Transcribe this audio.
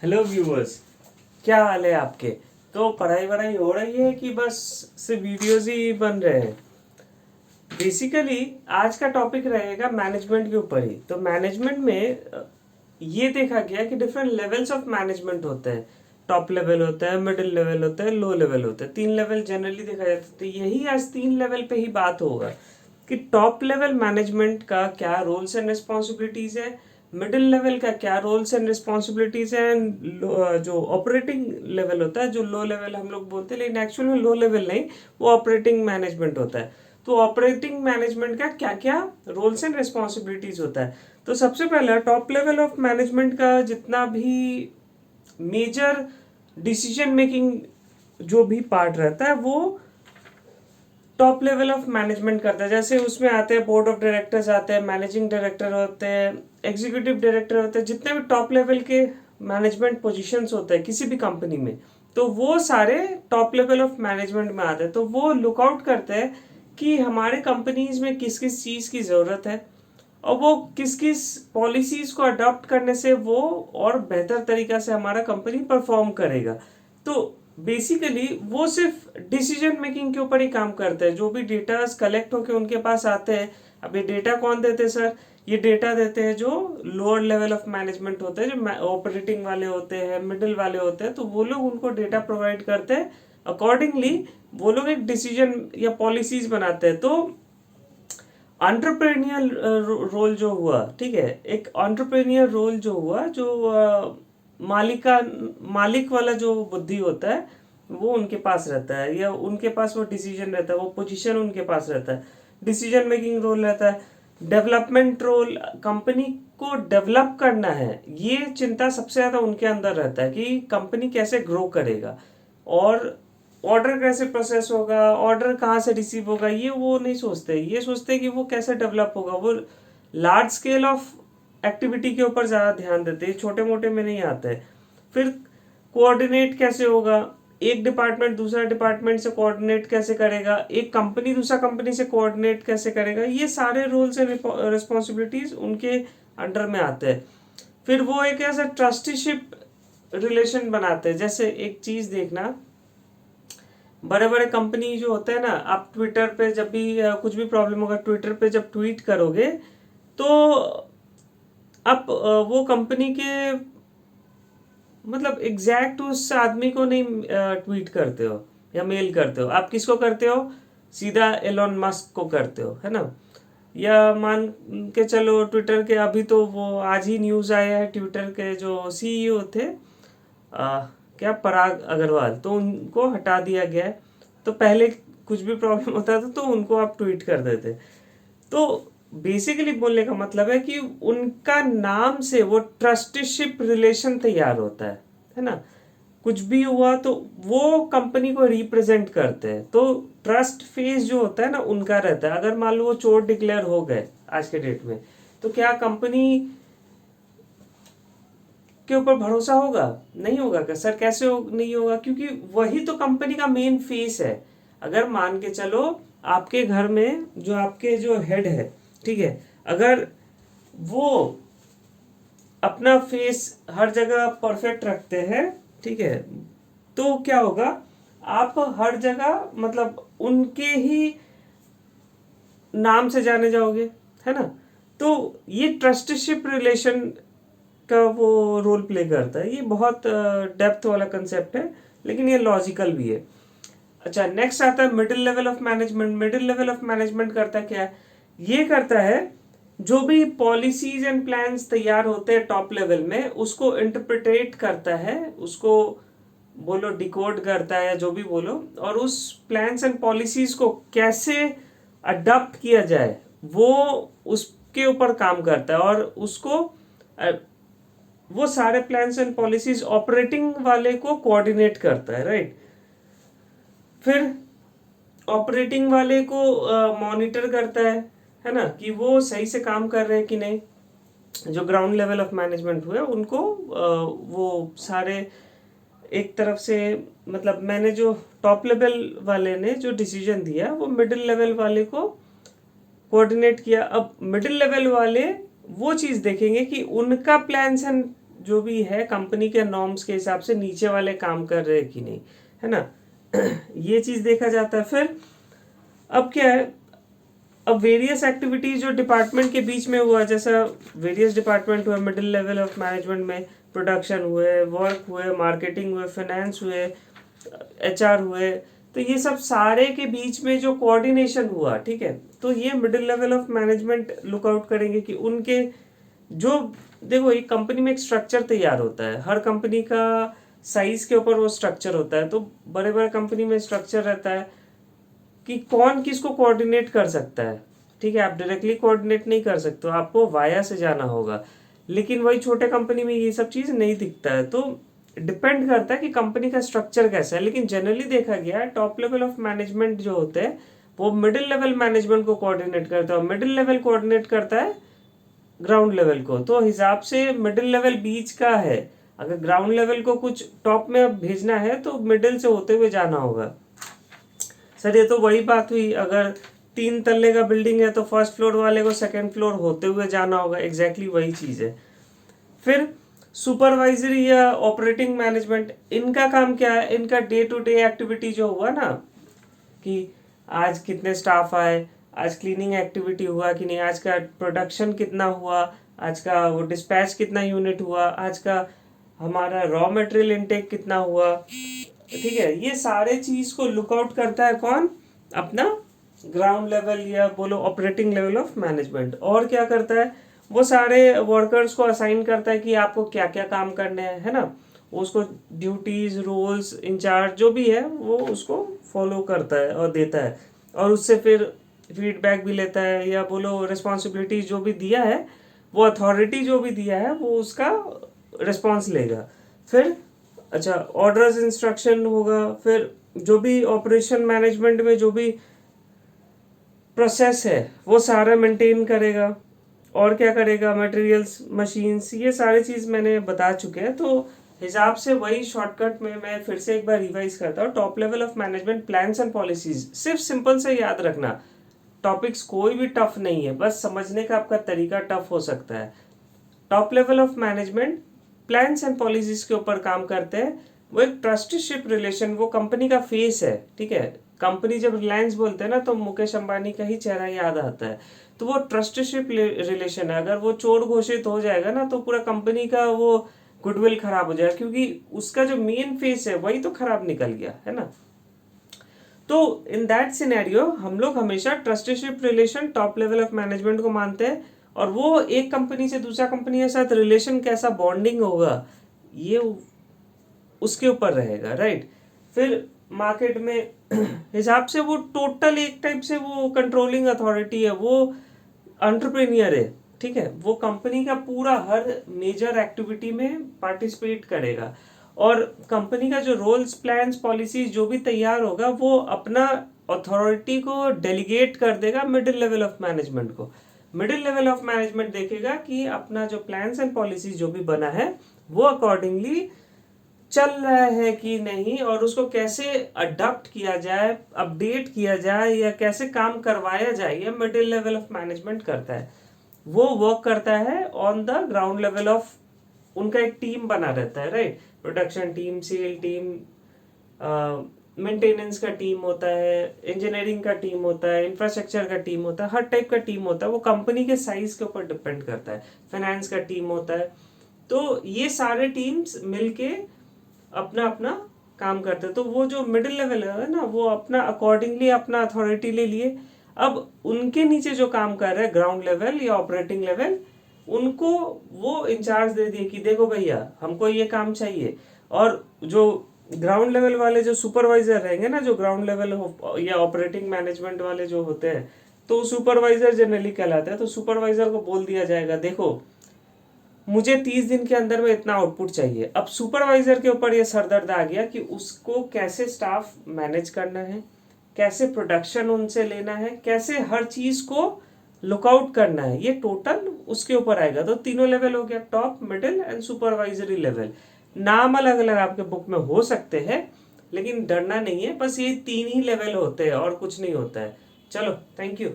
Hello viewers. क्या हाल है आपके? तो पढ़ाई वढ़ाई हो रही है कि बस सिर्फ वीडियोस ही बन रहे हैं? बेसिकली आज का टॉपिक रहेगा मैनेजमेंट के ऊपर ही। तो मैनेजमेंट में ये देखा गया कि डिफरेंट लेवल्स ऑफ मैनेजमेंट होते हैं। टॉप लेवल होता है, मिडिल लेवल होता है, लो लेवल होता है। 3 लेवल जनरली देखा जाता है। तो यही आज 3 लेवल पे ही बात होगा कि टॉप लेवल मैनेजमेंट का क्या रोल्स एंड रिस्पॉन्सिबिलिटीज है, मिडिल लेवल का क्या रोल्स एंड रिस्पॉन्सिबिलिटीज है, एंड जो ऑपरेटिंग लेवल होता है, जो लो लेवल हम लोग बोलते हैं, लेकिन एक्चुअल में लो लेवल नहीं, वो ऑपरेटिंग मैनेजमेंट होता है। तो ऑपरेटिंग मैनेजमेंट का क्या क्या रोल्स एंड रिस्पॉन्सिबिलिटीज होता है। तो सबसे पहला टॉप लेवल ऑफ मैनेजमेंट का जितना भी मेजर डिसीजन मेकिंग जो भी पार्ट रहता है वो टॉप लेवल ऑफ मैनेजमेंट करता है। जैसे उसमें आते हैं बोर्ड ऑफ डायरेक्टर्स, आते हैं मैनेजिंग डायरेक्टर होते हैं, एग्जीक्यूटिव डायरेक्टर होते हैं, जितने भी टॉप लेवल के मैनेजमेंट पोजीशंस होते हैं किसी भी कंपनी में, तो वो सारे टॉप लेवल ऑफ मैनेजमेंट में आते हैं। तो वो लुकआउट करते हैं कि हमारे कंपनीज में किस किस चीज़ की ज़रूरत है और वो किस किस पॉलिसीज को अडॉप्ट करने से वो और बेहतर तरीका से हमारा कंपनी परफॉर्म करेगा। तो बेसिकली वो सिर्फ डिसीजन मेकिंग के ऊपर ही काम करते हैं। जो भी डेटा कलेक्ट होकर उनके पास आते हैं, अब ये डेटा कौन देते हैं सर? ये डेटा देते हैं जो लोअर लेवल ऑफ मैनेजमेंट होते हैं, जो ऑपरेटिंग वाले होते हैं, मिडिल वाले होते हैं। तो वो लोग उनको डेटा प्रोवाइड करते हैं। अकॉर्डिंगली वो लोग एक डिसीजन या पॉलिसीज बनाते हैं। तो एंटरप्रेन्योर रोल जो हुआ, ठीक है, एक एंटरप्रेन्योर रोल जो हुआ, जो मालिक वाला जो बुद्धि होता है वो उनके पास रहता है, या उनके पास वो डिसीजन रहता है, वो पोजीशन उनके पास रहता है। डिसीजन मेकिंग रोल रहता है। डेवलपमेंट रोल, कंपनी को डेवलप करना है, ये चिंता सबसे ज़्यादा उनके अंदर रहता है कि कंपनी कैसे ग्रो करेगा और ऑर्डर कैसे प्रोसेस होगा, ऑर्डर कहाँ से रिसीव होगा, ये वो नहीं सोचते। ये सोचते कि वो कैसे डेवलप होगा। वो लार्ज स्केल ऑफ एक्टिविटी के ऊपर ज़्यादा ध्यान देते हैं, छोटे मोटे में नहीं आते। फिर कोऑर्डिनेट कैसे होगा, एक डिपार्टमेंट दूसरा डिपार्टमेंट से कोऑर्डिनेट कैसे करेगा, एक कंपनी दूसरा कंपनी से कोऑर्डिनेट कैसे करेगा, ये सारे रोल्स एंड रिस्पॉन्सिबिलिटीज उनके अंडर में आते हैं। फिर वो एक ऐसा ट्रस्टीशिप रिलेशन बनाते हैं। जैसे एक चीज़ देखना, बड़े बड़े कंपनी जो होते हैं ना, आप ट्विटर पे जब भी कुछ भी प्रॉब्लम होगा, ट्विटर पे जब ट्वीट करोगे तो आप वो कंपनी के मतलब एग्जैक्ट उस आदमी को नहीं ट्वीट करते हो या मेल करते हो। आप किसको करते हो? सीधा एलोन मस्क को करते हो, है ना। या मान के चलो ट्विटर के, अभी तो वो आज ही न्यूज़ आया है, ट्विटर के जो सीईओ थे क्या पराग अग्रवाल, तो उनको हटा दिया गया है। तो पहले कुछ भी प्रॉब्लम होता था तो उनको आप ट्वीट कर देते। तो बेसिकली बोलने का मतलब है कि उनका नाम से वो ट्रस्टीशिप रिलेशन तैयार होता है ना। कुछ भी हुआ तो वो कंपनी को रिप्रेजेंट करते हैं। तो ट्रस्ट फेज जो होता है ना उनका रहता है। अगर मान लो वो चोर डिक्लेयर हो गए आज के डेट में, तो क्या कंपनी के ऊपर भरोसा होगा? नहीं होगा। क्या सर, कैसे नहीं होगा? क्योंकि वही तो कंपनी का मेन फेस है। अगर मान के चलो आपके घर में जो आपके जो हेड है, ठीक है, अगर वो अपना फेस हर जगह परफेक्ट रखते हैं, ठीक है, तो क्या होगा? आप हर जगह मतलब उनके ही नाम से जाने जाओगे, है ना। तो ये ट्रस्टशिप रिलेशन का वो रोल प्ले करता है। ये बहुत डेप्थ वाला कंसेप्ट है, लेकिन ये लॉजिकल भी है। अच्छा, नेक्स्ट आता है middle level of management. Middle level of management करता क्या है? ये करता है जो भी पॉलिसीज एंड प्लान्स तैयार होते हैं टॉप लेवल में, उसको इंटरप्रिटेट करता है, उसको बोलो डिकोड करता है, जो भी बोलो, और उस प्लान्स एंड पॉलिसीज को कैसे अडॉप्ट किया जाए वो उसके ऊपर काम करता है। और उसको वो सारे प्लान्स एंड पॉलिसीज ऑपरेटिंग वाले को कोऑर्डिनेट करता है, राइट। फिर ऑपरेटिंग वाले को मॉनिटर करता है ना, कि वो सही से काम कर रहे हैं कि नहीं। जो ग्राउंड लेवल ऑफ मैनेजमेंट हुए उनको वो सारे एक तरफ से, मतलब मैंने जो टॉप लेवल वाले ने जो डिसीजन दिया वो मिडिल लेवल वाले को कोऑर्डिनेट किया। अब मिडिल लेवल वाले वो चीज़ देखेंगे कि उनका प्लान्स एंड जो भी है कंपनी के नॉर्म्स के हिसाब से नीचे वाले काम कर रहे हैं कि नहीं, है ना। ये चीज़ देखा जाता है। फिर अब क्या है, अब वेरियस एक्टिविटीज जो डिपार्टमेंट के बीच में हुआ, जैसा वेरियस डिपार्टमेंट हुए मिडिल लेवल ऑफ मैनेजमेंट में, प्रोडक्शन हुए, वर्क हुए, मार्केटिंग हुए, फाइनेंस हुए, एचआर हुए, तो ये सब सारे के बीच में जो कोऑर्डिनेशन हुआ, ठीक है, तो ये middle level of management look out करेंगे कि उनके जो, देखो एक कंपनी में एक स्ट्रक्चर तैयार होता है, हर कंपनी का साइज के ऊपर वो स्ट्रक्चर होता है। तो बड़े बड़े कंपनी में स्ट्रक्चर रहता है कि कौन किसको कोऑर्डिनेट कर सकता है, ठीक है। आप डायरेक्टली कोऑर्डिनेट नहीं कर सकते, आपको वाया से जाना होगा। लेकिन वही छोटे कंपनी में ये सब चीज़ नहीं दिखता है। तो डिपेंड करता है कि कंपनी का स्ट्रक्चर कैसा है। लेकिन जनरली देखा गया है टॉप लेवल ऑफ मैनेजमेंट जो होते हैं वो मिडिल लेवल मैनेजमेंट को कोऑर्डिनेट करता है, और मिडिल लेवल कोऑर्डिनेट करता है ग्राउंड लेवल को। तो हिसाब से मिडिल लेवल बीच का है। अगर ग्राउंड लेवल को कुछ टॉप में अब भेजना है तो मिडिल से होते हुए जाना होगा। सर ये तो वही बात हुई, अगर 3 तल्ले का बिल्डिंग है तो फर्स्ट फ्लोर वाले को सेकंड फ्लोर होते हुए जाना होगा। एग्जैक्टली वही चीज़ है। फिर सुपरवाइजरी या ऑपरेटिंग मैनेजमेंट, इनका काम क्या है, इनका डे टू डे एक्टिविटी जो हुआ ना, कि आज कितने स्टाफ आए, आज क्लीनिंग एक्टिविटी हुआ कि नहीं, आज का प्रोडक्शन कितना हुआ, आज का वो डिस्पैच कितना यूनिट हुआ, आज का हमारा रॉ मटेरियल इनटेक कितना हुआ, ठीक है। ये सारे चीज को लुकआउट करता है कौन, अपना ग्राउंड लेवल या बोलो ऑपरेटिंग लेवल ऑफ मैनेजमेंट। और क्या करता है, वो सारे वर्कर्स को असाइन करता है कि आपको क्या क्या काम करने हैं, है ना। उसको ड्यूटीज, रोल्स, इंचार्ज जो भी है वो उसको फॉलो करता है और देता है, और उससे फिर फीडबैक भी लेता है, या बोलो रिस्पॉन्सिबिलिटी जो भी दिया है, वो अथॉरिटी जो भी दिया है वो उसका रिस्पॉन्स लेगा। फिर अच्छा, ऑर्डर्स इंस्ट्रक्शन होगा। फिर जो भी ऑपरेशन मैनेजमेंट में जो भी प्रोसेस है वो सारा मेंटेन करेगा। और क्या करेगा, मटेरियल्स, मशीन्स, ये सारी चीज़ मैंने बता चुके हैं। तो हिसाब से वही शॉर्टकट में मैं फिर से एक बार रिवाइज करता हूँ। Top level of management plans and policies, सिर्फ सिंपल से याद रखना, टॉपिक्स कोई भी टफ नहीं है, बस समझने का आपका तरीका टफ हो सकता है। Top level of management plans and policies के ऊपर काम करते हैं। वो एक ट्रस्टीशिप रिलेशन, वो कंपनी का फेस है, ठीक है। कंपनी जब रिलायंस बोलते हैं ना तो मुकेश अंबानी का ही चेहरा याद आता है। तो वो ट्रस्टीशिप रिलेशन है। अगर वो चोर घोषित हो जाएगा ना तो पूरा कंपनी का वो गुडविल खराब हो जाएगा, क्योंकि उसका जो मेन फेस है वही तो खराब निकल गया, है ना। तो इन दैट सिनेरियो हम लोग हमेशा trusteeship relation top level of management को मानते हैं, और वो एक कंपनी से दूसरा कंपनी के साथ रिलेशन कैसा बॉन्डिंग होगा ये उसके ऊपर रहेगा, राइट। फिर मार्केट में हिसाब से वो टोटल एक टाइप से वो कंट्रोलिंग अथॉरिटी है, वो एंटरप्रेन्योर है, ठीक है। वो कंपनी का पूरा हर मेजर एक्टिविटी में पार्टिसिपेट करेगा, और कंपनी का जो रोल्स, प्लान्स, पॉलिसीज जो भी तैयार होगा वो अपना अथॉरिटी को डेलीगेट कर देगा मिडिल लेवल ऑफ मैनेजमेंट को। मिडिल लेवल ऑफ मैनेजमेंट देखेगा कि अपना जो प्लान्स एंड पॉलिसीज जो भी बना है वो अकॉर्डिंगली चल रहा है कि नहीं, और उसको कैसे अडॉप्ट किया जाए, अपडेट किया जाए, या कैसे काम करवाया जाए, ये मिडिल लेवल ऑफ मैनेजमेंट करता है। वो वर्क करता है on the ground level of, उनका एक टीम बना रहता है, right. Production team, sale team, maintenance का टीम होता है, इंजीनियरिंग का टीम होता है, इंफ्रास्ट्रक्चर का टीम होता है, हर टाइप का टीम होता है। वो कंपनी के साइज के ऊपर डिपेंड करता है। फाइनेंस का टीम होता है। तो ये सारे टीम्स मिलके अपना अपना काम करते हैं। तो वो जो मिडिल लेवल है ना, वो अपना अकॉर्डिंगली अपना अथॉरिटी ले लिए। अब उनके नीचे जो काम कर रहे हैं ग्राउंड लेवल या ऑपरेटिंग लेवल, उनको वो इंचार्ज दे दिए कि देखो भैया हमको ये काम चाहिए। और जो ग्राउंड लेवल वाले जो सुपरवाइजर रहेंगे ना, जो ग्राउंड लेवल या ऑपरेटिंग मैनेजमेंट वाले जो होते हैं, तो सुपरवाइजर जनरली कहलाते हैं। तो सुपरवाइजर को बोल दिया जाएगा देखो मुझे 30 दिन के अंदर में इतना आउटपुट चाहिए। अब सुपरवाइजर के ऊपर ये सरदर्द आ गया कि उसको कैसे स्टाफ मैनेज करना है, कैसे प्रोडक्शन उनसे लेना है, कैसे हर चीज को लुकआउट करना है, ये टोटल उसके ऊपर आएगा। तो तीनों लेवल हो गया, top, middle and supervisory level. नाम अलग अलग आपके बुक में हो सकते हैं, लेकिन डरना नहीं है, बस ये 3 ही लेवल होते हैं और कुछ नहीं होता है। चलो, थैंक यू।